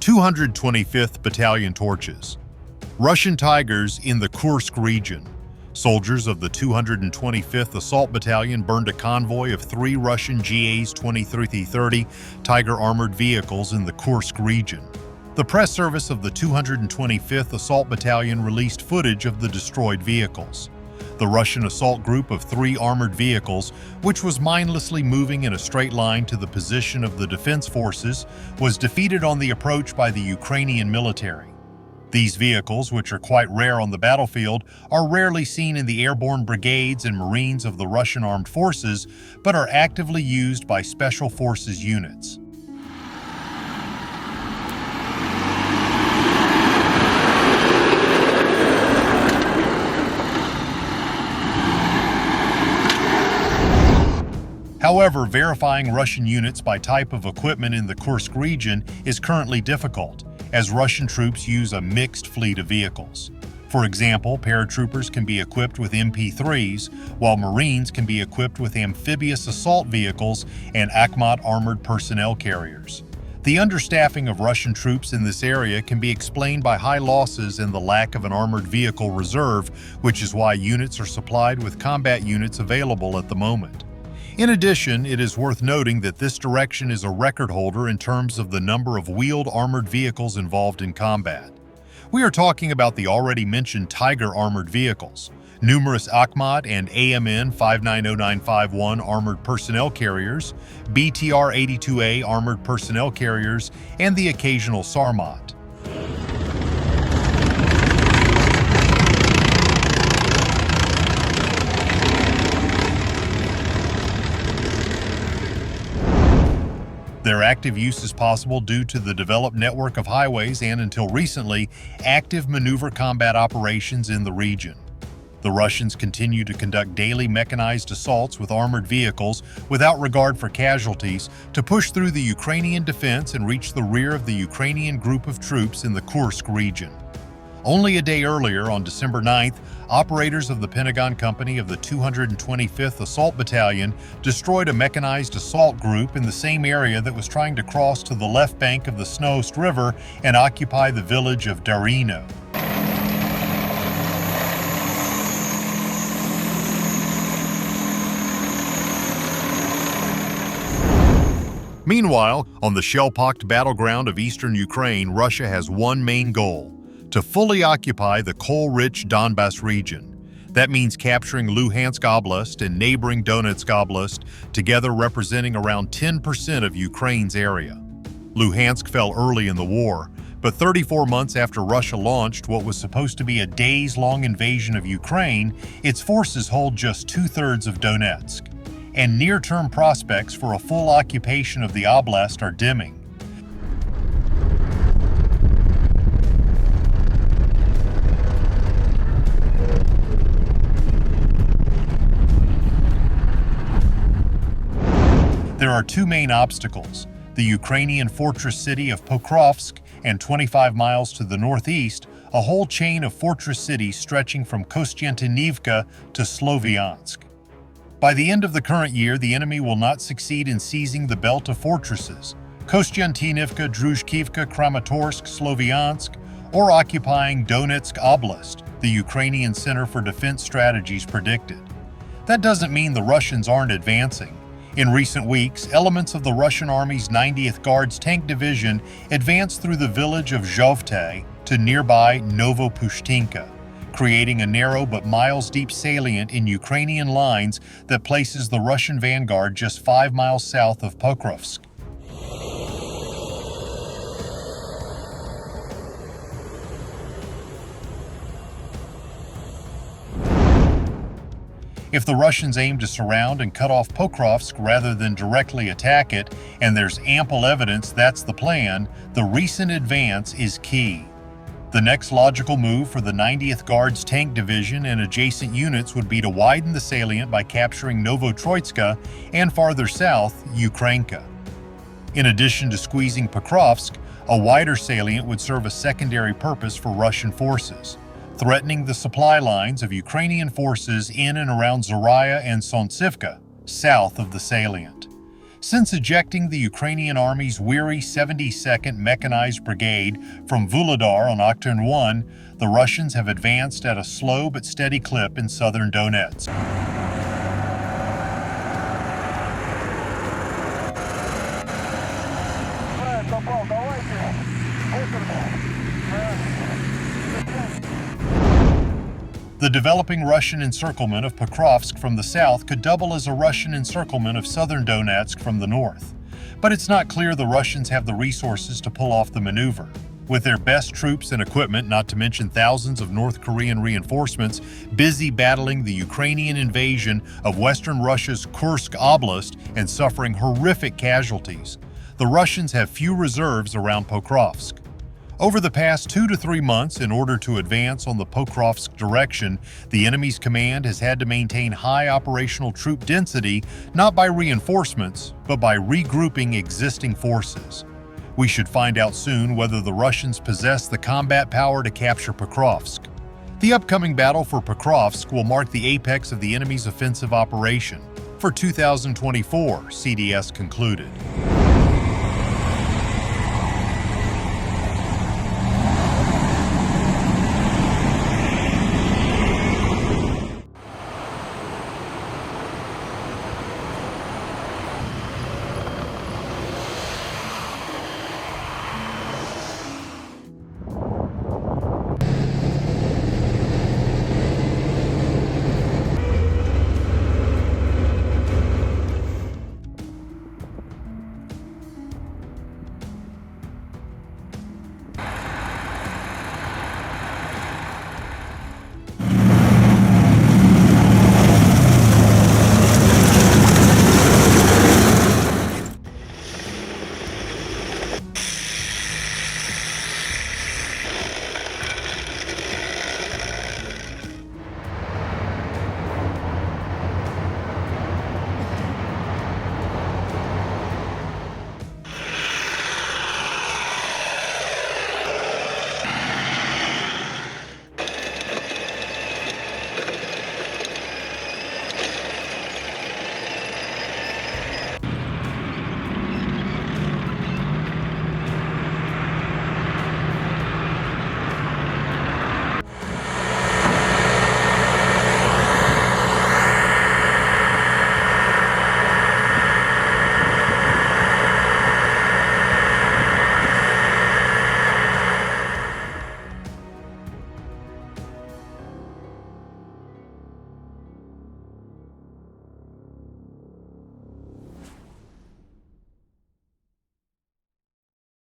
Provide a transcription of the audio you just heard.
225th Battalion torches. Russian Tigers in the Kursk region. Soldiers of the 225th Assault Battalion burned a convoy of 3 Russian GAZ-2330 Tiger armored vehicles in the Kursk region. The press service of the 225th Assault Battalion released footage of the destroyed vehicles. The Russian assault group of 3 armored vehicles, which was mindlessly moving in a straight line to the position of the defense forces, was defeated on the approach by the Ukrainian military. These vehicles, which are quite rare on the battlefield, are rarely seen in the airborne brigades and Marines of the Russian armed forces, but are actively used by Special Forces units. However, verifying Russian units by type of equipment in the Kursk region is currently difficult, as Russian troops use a mixed fleet of vehicles. For example, paratroopers can be equipped with MP3s, while Marines can be equipped with amphibious assault vehicles and Akhmat armored personnel carriers. The understaffing of Russian troops in this area can be explained by high losses and the lack of an armored vehicle reserve, which is why units are supplied with combat units available at the moment. In addition, it is worth noting that this direction is a record holder in terms of the number of wheeled armored vehicles involved in combat. We are talking about the already mentioned Tiger armored vehicles, numerous Akhmat and AMN 590951 armored personnel carriers, BTR-82A armored personnel carriers, and the occasional Sarmat. Their active use is possible due to the developed network of highways and, until recently, active maneuver combat operations in the region. The Russians continue to conduct daily mechanized assaults with armored vehicles without regard for casualties to push through the Ukrainian defense and reach the rear of the Ukrainian group of troops in the Kursk region. Only a day earlier, on December 9th, operators of the Pentagon Company of the 225th Assault Battalion destroyed a mechanized assault group in the same area that was trying to cross to the left bank of the Snost River and occupy the village of Darino. Meanwhile, on the shell-pocked battleground of eastern Ukraine, Russia has one main goal: to fully occupy the coal-rich Donbas region. That means capturing Luhansk Oblast and neighboring Donetsk Oblast, together representing around 10% of Ukraine's area. Luhansk fell early in the war, but 34 months after Russia launched what was supposed to be a days-long invasion of Ukraine, its forces hold just 2/3 of Donetsk, and near-term prospects for a full occupation of the oblast are dimming. There are 2 main obstacles: the Ukrainian fortress city of Pokrovsk, and 25 miles to the northeast, a whole chain of fortress cities stretching from Kostiantynivka to Sloviansk. By the end of the current year, the enemy will not succeed in seizing the belt of fortresses, Kostiantynivka, Druzhkivka, Kramatorsk, Sloviansk, or occupying Donetsk Oblast, the Ukrainian Center for Defense Strategies predicted. That doesn't mean the Russians aren't advancing. In recent weeks, elements of the Russian Army's 90th Guards Tank Division advanced through the village of Zhovte to nearby Novopushtinka, creating a narrow but miles-deep salient in Ukrainian lines that places the Russian vanguard just 5 miles south of Pokrovsk. If the Russians aim to surround and cut off Pokrovsk rather than directly attack it, and there's ample evidence that's the plan, the recent advance is key. The next logical move for the 90th Guards Tank Division and adjacent units would be to widen the salient by capturing Novotroitska and, farther south, Ukrainka. In addition to squeezing Pokrovsk, a wider salient would serve a secondary purpose for Russian forces, threatening the supply lines of Ukrainian forces in and around Zorya and Sontsivka, south of the salient. Since ejecting the Ukrainian Army's weary 72nd Mechanized Brigade from Vuhledar on October 1, the Russians have advanced at a slow but steady clip in southern Donetsk. The developing Russian encirclement of Pokrovsk from the south could double as a Russian encirclement of southern Donetsk from the north. But it's not clear the Russians have the resources to pull off the maneuver. With their best troops and equipment, not to mention thousands of North Korean reinforcements, busy battling the Ukrainian invasion of western Russia's Kursk Oblast and suffering horrific casualties, the Russians have few reserves around Pokrovsk. Over the past 2 to 3 months, in order to advance on the Pokrovsk direction, the enemy's command has had to maintain high operational troop density, not by reinforcements, but by regrouping existing forces. We should find out soon whether the Russians possess the combat power to capture Pokrovsk. The upcoming battle for Pokrovsk will mark the apex of the enemy's offensive operation. For 2024, CDS concluded.